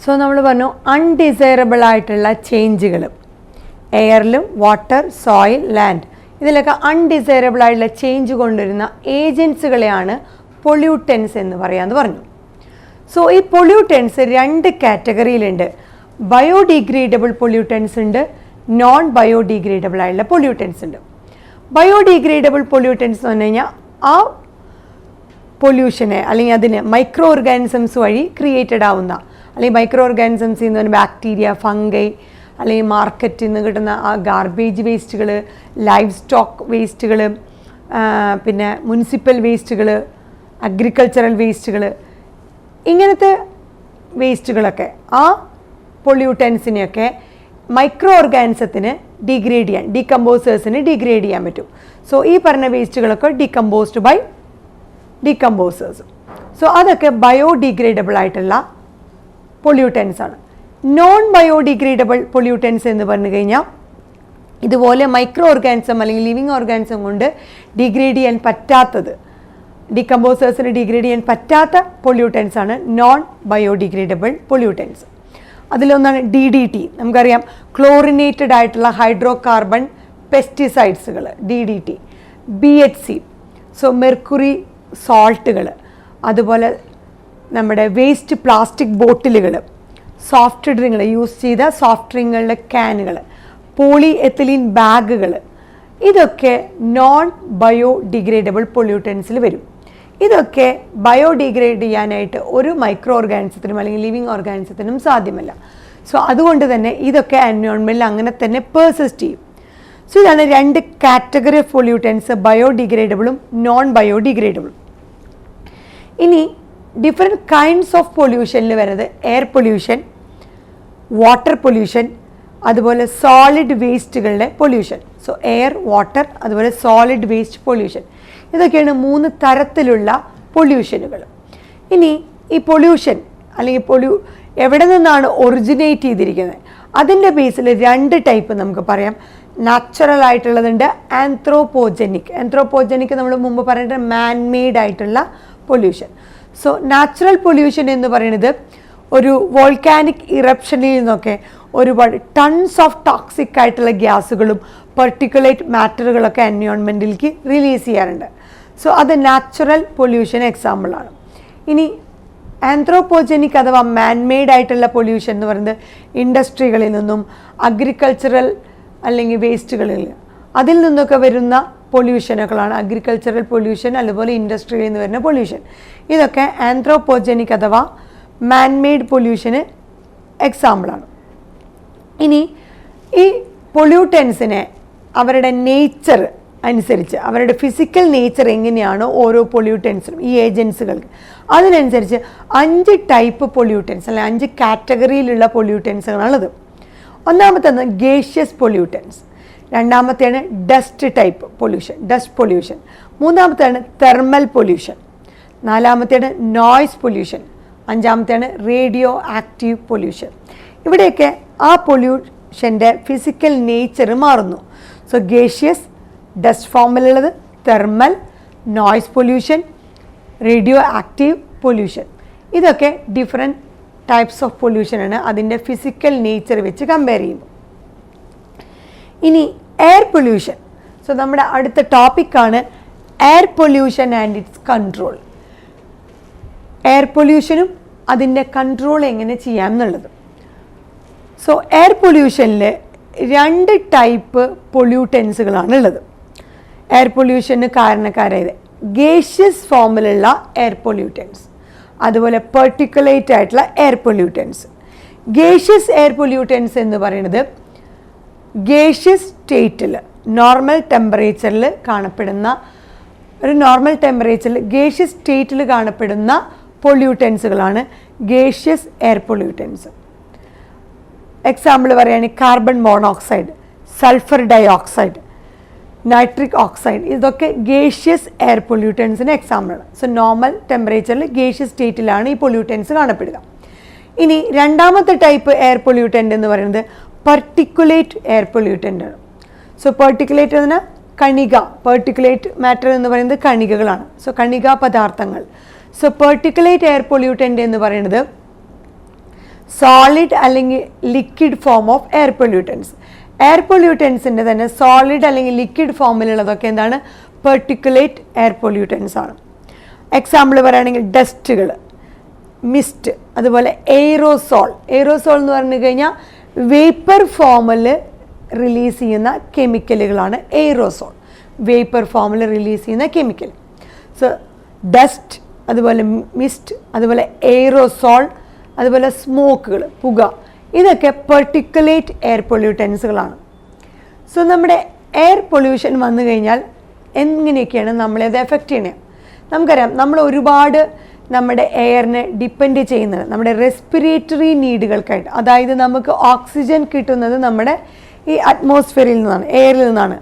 So നമ്മൾ പറഞ്ഞു undesirable ആയിട്ടുള്ള ചേഞ്ചുകൾ എയറിലും വാട്ടർ, സോയിൽ, ലാൻഡ് ഇതിലൊക്കെ അൺഡിസൈറബിൾ ആയിട്ടുള്ള ചേഞ്ച് കൊണ്ടുവരുന്ന ഏജൻസുകളെയാണ് പൊല്യൂട്ടൻസ് എന്ന് പറയാമെന്ന് പറഞ്ഞു. സോ ഈ പൊല്യൂട്ടൻസ് രണ്ട് കാറ്റഗറിയിലുണ്ട്. ബയോഡിഗ്രേഡബിൾ പൊല്യൂട്ടൻസ് ഉണ്ട്, നോൺ ബയോഡിഗ്രേഡബിൾ ആയിട്ടുള്ള പൊല്യൂട്ടൻസ് ഉണ്ട്. ബയോഡിഗ്രേഡബിൾ പൊല്യൂട്ടൻസ് എന്ന് പറഞ്ഞു കഴിഞ്ഞാൽ ആ പൊല്യൂഷനെ അല്ലെങ്കിൽ അതിന് മൈക്രോ ഓർഗാനിസംസ് വഴി ക്രിയേറ്റഡ് ആവുന്ന അല്ലെങ്കിൽ മൈക്രോ ഓർഗാനിസംസ് എന്ന് പറഞ്ഞാൽ ബാക്ടീരിയ, ഫംഗൈ അല്ലെങ്കിൽ മാർക്കറ്റിൽ നിന്ന് കിട്ടുന്ന ആ ഗാർബേജ് വേസ്റ്റുകൾ, ലൈവ് സ്റ്റോക്ക് വേസ്റ്റുകൾ, പിന്നെ മുനിസിപ്പൽ വേസ്റ്റുകൾ, അഗ്രികൾച്ചറൽ വേസ്റ്റുകൾ, ഇങ്ങനത്തെ വേസ്റ്റുകളൊക്കെ ആ പൊല്യൂട്ടൻസിനെയൊക്കെ മൈക്രോ ഓർഗാനിസത്തിന് ഡിഗ്രേഡ് ചെയ്യാൻ, ഡീകമ്പോസേഴ്സിന് ഡിഗ്രേഡ് ചെയ്യാൻ പറ്റും. സോ ഈ പറഞ്ഞ വേസ്റ്റുകളൊക്കെ ഡീകമ്പോസ്ഡ് ബൈ ഡീകമ്പോസേഴ്സ്. സോ അതൊക്കെ ബയോഡിഗ്രേഡബിൾ ആയിട്ടുള്ള പൊല്യൂട്ടൻസ് ആണ്. നോൺ ബയോഡിഗ്രേഡബിൾ പൊല്യൂട്ടൻസ് എന്ന് പറഞ്ഞു കഴിഞ്ഞാൽ ഇതുപോലെ മൈക്രോ ഓർഗാനിസം അല്ലെങ്കിൽ ലിവിങ് ഓർഗാനിസം കൊണ്ട് ഡിഗ്രേഡ് ചെയ്യാൻ പറ്റാത്തത്, ഡീകമ്പോസേഴ്സിന് ഡിഗ്രേഡ് ചെയ്യാൻ പറ്റാത്ത പൊല്യൂട്ടൻസ് ആണ് നോൺ ബയോഡിഗ്രേഡബിൾ പൊല്യൂട്ടൻസ്. അതിലൊന്നാണ് DDT. നമുക്കറിയാം ക്ലോറിനേറ്റഡ് ആയിട്ടുള്ള ഹൈഡ്രോ കാർബൺ പെസ്റ്റിസൈഡ്സുകൾ DDT, BHC, സോ മെർക്കുറി സോൾട്ടുകൾ, അതുപോലെ നമ്മുടെ വേസ്റ്റ് പ്ലാസ്റ്റിക് ബോട്ടിലുകൾ, സോഫ്റ്റ് ഡ്രിങ്കുകൾ, യൂസ് ചെയ്ത സോഫ്റ്റ് ഡ്രിങ്കുകളുടെ ക്യാനുകൾ, പോളി എത്തിലീൻ ബാഗുകൾ, ഇതൊക്കെ നോൺ ബയോഡിഗ്രേഡബിൾ പൊല്യൂട്ടൻസിൽ വരും. ഇതൊക്കെ ബയോഡിഗ്രേഡ് ചെയ്യാനായിട്ട് ഒരു മൈക്രോ ഓർഗാനിസത്തിനും അല്ലെങ്കിൽ ലിവിങ് ഓർഗാനിസത്തിനും സാധ്യമല്ല. സോ അതുകൊണ്ട് തന്നെ ഇതൊക്കെ എൻവയോൺമെൻറ്റിൽ അങ്ങനെ തന്നെ പേഴ്സിസ്റ്റ് ചെയ്യും. സോ ഇതാണ് രണ്ട് കാറ്റഗറി ഓഫ് പൊല്യൂട്ടൻസ്, ബയോഡിഗ്രേഡബിളും നോൺ ബയോഡിഗ്രേഡബിളും. ഇനി ഡിഫറെൻറ്റ് കൈൻഡ്സ് ഓഫ് പൊല്യൂഷനിൽ വരുന്നത് എയർ പൊല്യൂഷൻ, വാട്ടർ പൊല്യൂഷൻ, അതുപോലെ സോളിഡ് വേസ്റ്റുകളുടെ പൊല്യൂഷൻ. സോ എയർ, വാട്ടർ, അതുപോലെ സോളിഡ് വേസ്റ്റ് പൊല്യൂഷൻ, ഇതൊക്കെയാണ് മൂന്ന് തരത്തിലുള്ള പൊല്യൂഷനുകൾ. ഇനി ഈ പൊല്യൂഷൻ അല്ലെങ്കിൽ എവിടെ നിന്നാണ് ഒറിജിനേറ്റ് ചെയ്തിരിക്കുന്നത്, അതിൻ്റെ ബേസിൽ രണ്ട് ടൈപ്പ് നമുക്ക് പറയാം. Natural ആയിട്ടുള്ളതുണ്ട്, anthropogenic. ആന്ത്രോപോജനിക് നമ്മൾ മുമ്പ് പറഞ്ഞിട്ട് മാൻ മെയ്ഡ് ആയിട്ടുള്ള പൊല്യൂഷൻ. സോ നാച്ചുറൽ പൊല്യൂഷൻ എന്ന് പറയുന്നത് ഒരു വോൾക്കാനിക് ഇറപ്ഷനിൽ നിന്നൊക്കെ ഒരുപാട് ടൺസ് ഓഫ് ടോക്സിക് ആയിട്ടുള്ള ഗ്യാസുകളും പെർട്ടിക്കുലേറ്റ് മാറ്ററുകളൊക്കെ എൻവയോൺമെൻറ്റിലേക്ക് റിലീസ് ചെയ്യാറുണ്ട്. സോ അത് നാച്ചുറൽ പൊല്യൂഷൻ എക്സാമ്പിളാണ്. ഇനി ആന്ത്രോപോജനിക് അഥവാ മാൻമെയ്ഡ് ആയിട്ടുള്ള പൊല്യൂഷൻ എന്ന് പറയുന്നത് ഇൻഡസ്ട്രികളിൽ നിന്നും അഗ്രികൾച്ചറൽ അല്ലെങ്കിൽ വേസ്റ്റുകളിൽ അതിൽ നിന്നൊക്കെ വരുന്ന പൊല്യൂഷനുകളാണ് അഗ്രികൾച്ചറൽ പൊല്യൂഷൻ, അതുപോലെ ഇൻഡസ്ട്രിയിൽ നിന്ന് വരുന്ന പൊല്യൂഷൻ. ഇതൊക്കെ ആന്ത്രോപോജനിക് അഥവാ മാൻമെയ്ഡ് പൊല്യൂഷന് എക്സാമ്പിളാണ്. ഇനി ഈ പൊല്യൂട്ടൻസിനെ അവരുടെ നേച്ചർ അനുസരിച്ച്, അവരുടെ ഫിസിക്കൽ നേച്ചർ എങ്ങനെയാണോ ഓരോ പൊല്യൂട്ടൻസിനും ഈ ഏജൻസുകൾക്ക്, അതിനനുസരിച്ച് 5 ടൈപ്പ് പൊല്യൂട്ടൻസ് അല്ലെങ്കിൽ 5 കാറ്റഗറിയിലുള്ള പൊല്യൂട്ടൻസുകളാണുള്ളത്. ഒന്നാമത്തേത് ഗേഷ്യസ് പൊല്യൂട്ടൻസ്, രണ്ടാമത്തെയാണ് dust type pollution, dust pollution, മൂന്നാമത്തെയാണ് തെർമൽ പൊല്യൂഷൻ, നാലാമത്തെയാണ് നോയ്സ് പൊല്യൂഷൻ, അഞ്ചാമത്തെയാണ് റേഡിയോ ആക്റ്റീവ് പൊല്യൂഷൻ. ഇവിടെയൊക്കെ ആ പൊല്യൂഷൻ്റെ ഫിസിക്കൽ നേച്ചർ മാറുന്നു. സോ ഗേഷ്യസ്, ഡസ്റ്റ് ഫോമിലുള്ളത്, thermal, noise pollution, radio active pollution, ഇതൊക്കെ ഡിഫറെൻറ്റ് ടൈപ്സ് ഓഫ് പൊല്യൂഷനാണ് അതിൻ്റെ ഫിസിക്കൽ നേച്ചർ വെച്ച് കമ്പയർ ചെയ്യുമ്പോൾ. ഇനി എയർ പൊല്യൂഷൻ. സോ നമ്മുടെ അടുത്ത ടോപ്പിക്കാണ് air pollution and its control. Air പൊല്യൂഷനും അതിൻ്റെ കൺട്രോൾ എങ്ങനെ ചെയ്യാം എന്നുള്ളത്. സോ എയർ പൊല്യൂഷനിൽ 2 ടൈപ്പ് പൊല്യൂട്ടൻസുകളാണ് ഉള്ളത്. എയർ പൊല്യൂഷന് കാരണക്കാരായത് ഗേഷ്യസ് ഫോമിലുള്ള എയർ പൊല്യൂട്ടൻസ്, അതുപോലെ പെർട്ടിക്കുലേറ്റ് ആയിട്ടുള്ള air pollutants. Gaseous air pollutants എന്ന് പറയുന്നത് ഗേഷ്യസ് സ്റ്റേറ്റിൽ നോർമൽ ടെമ്പറേച്ചറിൽ കാണപ്പെടുന്ന നോർമൽ ടെമ്പറേച്ചറിൽ ഗേഷ്യസ് സ്റ്റേറ്റിൽ കാണപ്പെടുന്ന പൊല്യൂട്ടൻസുകളാണ് ഗേഷ്യസ് എയർ പൊല്യൂട്ടൻസ്. എക്സാമ്പിൾ പറയുകയാണെങ്കിൽ carbon monoxide, sulphur dioxide, nitric oxide, ഇതൊക്കെ ഗേഷ്യസ് എയർ പൊല്യൂട്ടൻസിന് എക്സാമ്പിളാണ്. സോ നോർമൽ ടെമ്പറേച്ചറിൽ ഗേഷ്യസ് സ്റ്റേറ്റിലാണ് ഈ പൊല്യൂട്ടൻസ് കാണപ്പെടുക. ഇനി രണ്ടാമത്തെ ടൈപ്പ് എയർ പൊല്യൂട്ടൻ്റ് എന്ന് പറയുന്നത് പെർട്ടിക്കുലേറ്റ് എയർ പൊല്യൂട്ടൻ്റ് ആണ്. സോ പെർട്ടിക്കുലേറ്റ് എന്ന് പറഞ്ഞാൽ കണിക, പെർട്ടിക്കുലേറ്റ് മാറ്റർ എന്ന് പറയുന്നത് കണികകളാണ്. സോ കണിക പദാർത്ഥങ്ങൾ. സോ പെർട്ടിക്കുലേറ്റ് എയർ പൊല്യൂട്ടൻ്റ് എന്ന് പറയുന്നത് സോളിഡ് അല്ലെങ്കിൽ liquid form of air pollutants. Air പൊല്യൂട്ടൻസിൻ്റെ തന്നെ സോളിഡ് അല്ലെങ്കിൽ ലിക്വിഡ് ഫോമിലുള്ളതൊക്കെ എന്താണ്? പെർട്ടിക്കുലേറ്റ് എയർ പൊല്യൂട്ടൻസ് ആണ്. എക്സാമ്പിൾ പറയുകയാണെങ്കിൽ ഡസ്റ്റുകൾ, മിസ്റ്റ്, അതുപോലെ എയ്റോസോൾ. എയ്റോസോൾ എന്ന് പറഞ്ഞു കഴിഞ്ഞാൽ വേപ്പർ ഫോമിൽ റിലീസ് ചെയ്യുന്ന കെമിക്കലുകളാണ് എയ്റോസോൾ. വേപ്പർ ഫോമിൽ റിലീസ് ചെയ്യുന്ന കെമിക്കൽ. സോ ഡസ്റ്റ്, അതുപോലെ മിസ്റ്റ്, അതുപോലെ എയ്റോസോൾ, അതുപോലെ സ്മോക്കുകൾ, പുക, ഇതൊക്കെ പെർട്ടിക്കുലേറ്റ് എയർ പൊല്യൂട്ടൻസുകളാണ്. സോ നമ്മുടെ എയർ പൊല്യൂഷൻ വന്നു കഴിഞ്ഞാൽ എങ്ങനെയൊക്കെയാണ് നമ്മളെ അത് എഫക്റ്റ് ചെയ്യണത്? നമുക്കറിയാം, നമ്മൾ ഒരുപാട് നമ്മുടെ എയറിനെ ഡിപ്പെൻഡ് ചെയ്യുന്നത് നമ്മുടെ റെസ്പിറേറ്ററി നീഡുകൾക്കായിട്ട്. അതായത് നമുക്ക് ഓക്സിജൻ കിട്ടുന്നത് നമ്മുടെ ഈ അറ്റ്മോസ്ഫിയറിൽ നിന്നാണ്, എയറിൽ നിന്നാണ്.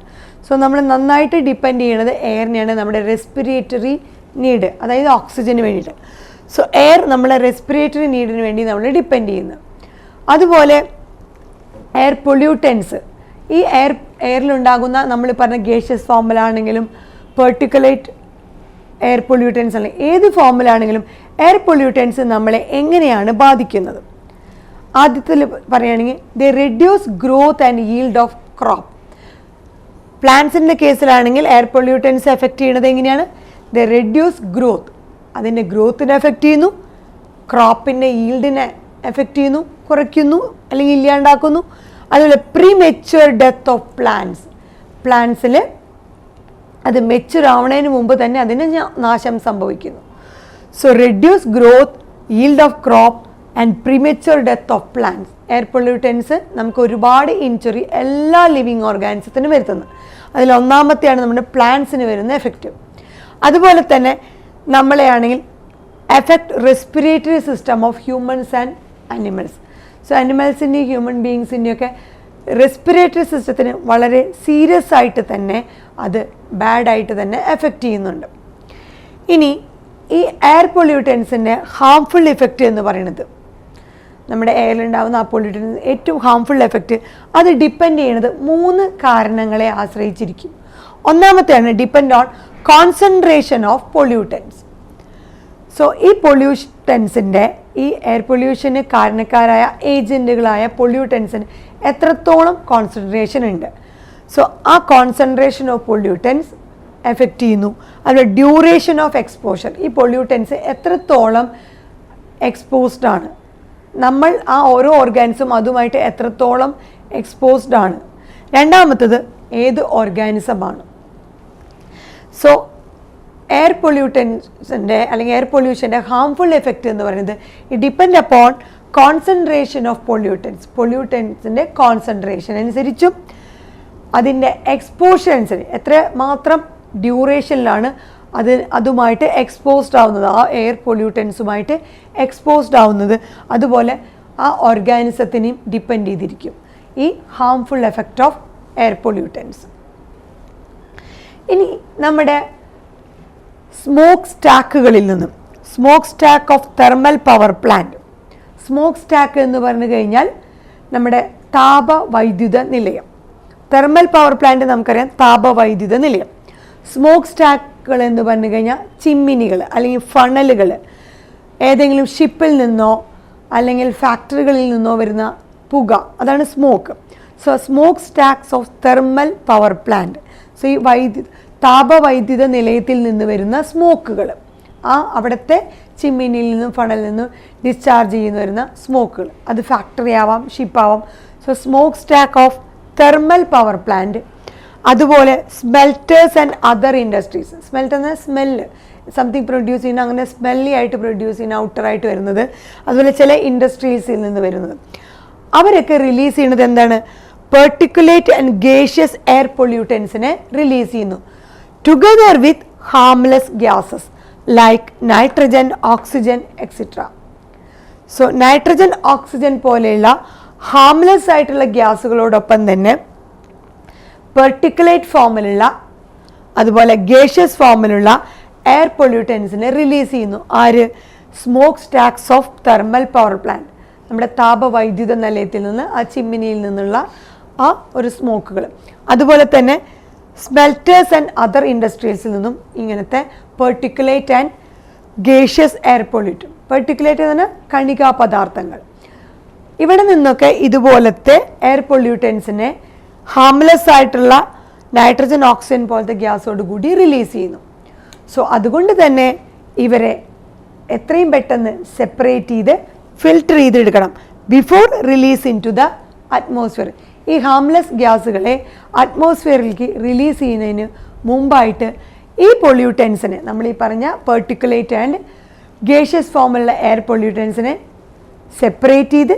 സോ നമ്മൾ നന്നായിട്ട് ഡിപ്പെൻഡ് ചെയ്യുന്നത് എയറിനെയാണ്, നമ്മുടെ റെസ്പിറേറ്ററി നീഡ്, അതായത് ഓക്സിജന് വേണ്ടിയിട്ട്. സോ എയർ നമ്മളെ റെസ്പിറേറ്ററി നീഡിന് വേണ്ടി നമ്മൾ ഡിപ്പെൻഡ് ചെയ്യുന്നത്. അതുപോലെ എയർ പൊല്യൂട്ടൻസ്, ഈ എയറിലുണ്ടാകുന്ന നമ്മൾ പറഞ്ഞ ഗേഷ്യസ് ഫോമിലാണെങ്കിലും പെർട്ടിക്കുലേറ്റ് എയർ പൊല്യൂട്ടൻസ് അല്ലെങ്കിൽ ഏത് ഫോമിലാണെങ്കിലും എയർ പൊല്യൂട്ടൻസ് നമ്മളെ എങ്ങനെയാണ് ബാധിക്കുന്നത്? ആദ്യത്തിൽ പറയുകയാണെങ്കിൽ they reduce growth and yield of crop. പ്ലാന്റ്സിൻ്റെ കേസിലാണെങ്കിൽ എയർ പൊല്യൂട്ടൻസ് എഫക്റ്റ് ചെയ്യുന്നത് എങ്ങനെയാണ്? ദേ റെഡ്യൂസ് ഗ്രോത്ത്, അതിൻ്റെ ഗ്രോത്തിനെ എഫക്റ്റ് ചെയ്യുന്നു. ക്രോപ്പിൻ്റെ yീൽഡിനെ എഫക്റ്റ് ചെയ്യുന്നു, കുറയ്ക്കുന്നു അല്ലെങ്കിൽ ഇല്ലാണ്ടാക്കുന്നു. അതുപോലെ പ്രീമെച്വർ ഡെത്ത് ഓഫ് പ്ലാന്റ്സ്, പ്ലാന്റ്സിൽ അത് മെച്യൂർ ആവണതിന് മുമ്പ് തന്നെ അതിന് നാശം സംഭവിക്കുന്നു. So reduce growth, yield of crop and premature death of plants. Air pollutants നമുക്ക് ഒരുപാട് ഇഞ്ചുറി എല്ലാ ലിവിങ് ഓർഗാനിസത്തിനും വരുത്തുന്നത്. അതിലൊന്നാമത്തെയാണ് നമ്മുടെ പ്ലാന്റ്സിന് വരുന്ന എഫക്റ്റ്. അതുപോലെ തന്നെ നമ്മളെ ആണെങ്കിൽ effect respiratory system of humans and animals. So അനിമൽസിൻ്റെയും ഹ്യൂമൻ ബീങ്സിൻ്റെയും ഒക്കെ റെസ്പിറേറ്ററി സിസ്റ്റത്തിന് വളരെ സീരിയസ് ആയിട്ട് തന്നെ അത് ബാഡായിട്ട് തന്നെ എഫക്റ്റ് ചെയ്യുന്നുണ്ട്. ഇനി ഈ എയർ പൊല്യൂട്ടൻസിൻ്റെ ഹാംഫുൾ ഇഫക്റ്റ് എന്ന് പറയുന്നത്, നമ്മുടെ എയറിലുണ്ടാകുന്ന ആ പൊല്യൂട്ടൻസ് ഏറ്റവും ഹാംഫുൾ എഫക്റ്റ്, അത് ഡിപ്പെൻഡ് ചെയ്യുന്നത് 3 കാരണങ്ങളെ ആശ്രയിച്ചിരിക്കും. ഒന്നാമത്തെയാണ് depend on concentration of pollutants. So ഈ പൊല്യൂട്ടൻസിൻ്റെ, ഈ എയർ പൊല്യൂഷന് കാരണക്കാരായ ഏജൻറ്റുകളായ പൊല്യൂട്ടൻസിന് എത്രത്തോളം കോൺസെൻട്രേഷൻ ഉണ്ട്. സോ ആ കോൺസെൻട്രേഷൻ ഓഫ് പൊല്യൂട്ടൻസ് എഫക്റ്റ് ചെയ്യുന്നു. അതുപോലെ ഡ്യൂറേഷൻ ഓഫ് എക്സ്പോഷർ, ഈ പൊല്യൂട്ടൻസ് എത്രത്തോളം എക്സ്പോസ്ഡ് ആണ്, നമ്മൾ ആ ഓരോ ഓർഗാനിസും അതുമായിട്ട് എത്രത്തോളം എക്സ്പോസ്ഡ് ആണ്. രണ്ടാമത്തത് ഏത് ഓർഗാനിസമാണ്. സോ എയർ പൊല്യൂട്ടൻസിൻ്റെ അല്ലെങ്കിൽ എയർ പൊല്യൂഷൻ്റെ ഹാംഫുൾ എഫക്റ്റ് എന്ന് പറയുന്നത് it depend upon concentration of pollutants. പൊല്യൂട്ടൻസിൻ്റെ കോൺസെൻട്രേഷൻ അനുസരിച്ചും അതിൻ്റെ എക്സ്പോഷർ അനുസരിച്ച് എത്ര മാത്രം ഡ്യൂറേഷനിലാണ് അതുമായിട്ട് എക്സ്പോസ്ഡ് ആവുന്നത്, ആ എയർ പൊല്യൂട്ടൻസുമായിട്ട് എക്സ്പോസ്ഡ് ആവുന്നത്, അതുപോലെ ആ ഓർഗാനിസത്തിനെയും ഡിപ്പെൻഡ് ചെയ്തിരിക്കും ഈ harmful effect of air pollutants. ഇനി നമ്മുടെ സ്മോക്ക് സ്റ്റാക്കുകളിൽ നിന്നും, smoke stack of thermal power plant. Smoke stack എന്ന് പറഞ്ഞു കഴിഞ്ഞാൽ നമ്മുടെ താപവൈദ്യുത നിലയം. തെർമൽ പവർ പ്ലാന്റ് നമുക്കറിയാം, താപവൈദ്യുത നിലയം. സ്മോക്ക് സ്റ്റാക്കുകൾ എന്ന് പറഞ്ഞു കഴിഞ്ഞാൽ ചിമ്മിനികൾ അല്ലെങ്കിൽ ഫണലുകൾ, ഏതെങ്കിലും ഷിപ്പിൽ നിന്നോ അല്ലെങ്കിൽ ഫാക്ടറികളിൽ നിന്നോ വരുന്ന പുക, അതാണ് smoke. So smoke stacks of thermal power plant. So ഈ താപവൈദ്യുത നിലയത്തിൽ നിന്ന് വരുന്ന സ്മോക്കുകൾ, ആ അവിടുത്തെ ചിമ്മിനിയിൽ നിന്നും ഫണലിൽ നിന്നും ഡിസ്ചാർജ് ചെയ്യുന്ന വരുന്ന സ്മോക്കുകൾ, അത് ഫാക്ടറി ആവാം, ഷിപ്പാവാം. So smoke stack of thermal power plant. അതുപോലെ smelters and other industries. Smelt എന്ന സ്മെല്ല്, സംതിങ് പ്രൊഡ്യൂസ് ചെയ്യുന്ന, അങ്ങനെ സ്മെല്ലി ആയിട്ട് പ്രൊഡ്യൂസ് ചെയ്യുന്ന ഔട്ടറായിട്ട് വരുന്നത്. അതുപോലെ ചില ഇൻഡസ്ട്രീസിൽ നിന്ന് വരുന്നത്, അവരൊക്കെ റിലീസ് ചെയ്യുന്നത് എന്താണ്? പെർട്ടിക്കുലേറ്റ് ആൻഡ് ഗേഷ്യസ് എയർ പൊല്യൂട്ടൻസിനെ റിലീസ് ചെയ്യുന്നു, together with harmless gases like nitrogen, oxygen etcetera. So nitrogen, oxygen പോലെയുള്ള ഹാംലെസ് ആയിട്ടുള്ള ഗ്യാസുകളോടൊപ്പം തന്നെ പെർട്ടിക്കുലേറ്റ് ഫോമിലുള്ള അതുപോലെ ഗേഷ്യസ് ഫോമിലുള്ള എയർ പൊല്യൂട്ടൻസിനെ റിലീസ് ചെയ്യുന്നു. ആര്? Smoke stacks of thermal power plant, നമ്മുടെ താപവൈദ്യുത നിലയത്തിൽ നിന്ന്, ആ ചിമ്മിനിയിൽ നിന്നുള്ള ആ ഒരു സ്മോക്കുകൾ. അതുപോലെ തന്നെ സ്മെൽറ്റേഴ്സ് ആൻഡ് അതർ ഇൻഡസ്ട്രീസിൽ നിന്നും ഇങ്ങനത്തെ particulate and gaseous air pollutant. Particulate എന്ന് പറഞ്ഞാൽ കണികാ പദാർത്ഥങ്ങൾ, ഇവിടെ നിന്നൊക്കെ ഇതുപോലത്തെ എയർ പൊല്യൂട്ടൻസിനെ ഹാംലെസ് ആയിട്ടുള്ള നൈട്രജൻ ഓക്സിജൻ പോലത്തെ ഗ്യാസോട് കൂടി റിലീസ് ചെയ്യുന്നു. സോ അതുകൊണ്ട് തന്നെ ഇവരെ എത്രയും പെട്ടെന്ന് സെപ്പറേറ്റ് ചെയ്ത് ഫിൽട്ടർ ചെയ്തെടുക്കണം before release in to the atmosphere. ഈ ഹാംലെസ് ഗ്യാസുകളെ അറ്റ്മോസ്ഫിയറിലേക്ക് റിലീസ് ചെയ്യുന്നതിന് മുമ്പായിട്ട് ഈ പൊല്യൂട്ടൻസിനെ, നമ്മൾ ഈ പറഞ്ഞ പെർട്ടിക്കുലേറ്റ് ആൻഡ് ഗേഷ്യസ് ഫോമുള്ള എയർ പൊല്യൂട്ടൻസിനെ സെപ്പറേറ്റ് ചെയ്ത്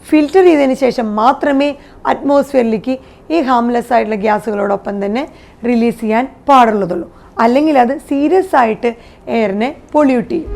ഫിൽറ്റർ ചെയ്തതിന് ശേഷം മാത്രമേ അറ്റ്മോസ്ഫിയറിലേക്ക് ഈ ഹാംലെസ് ആയിട്ടുള്ള ഗ്യാസുകളോടൊപ്പം തന്നെ റിലീസ് ചെയ്യാൻ പാടുള്ളതുള്ളൂ. അല്ലെങ്കിൽ അത് സീരിയസ് ആയിട്ട് എയറിനെ പൊല്യൂട്ട് ചെയ്യും.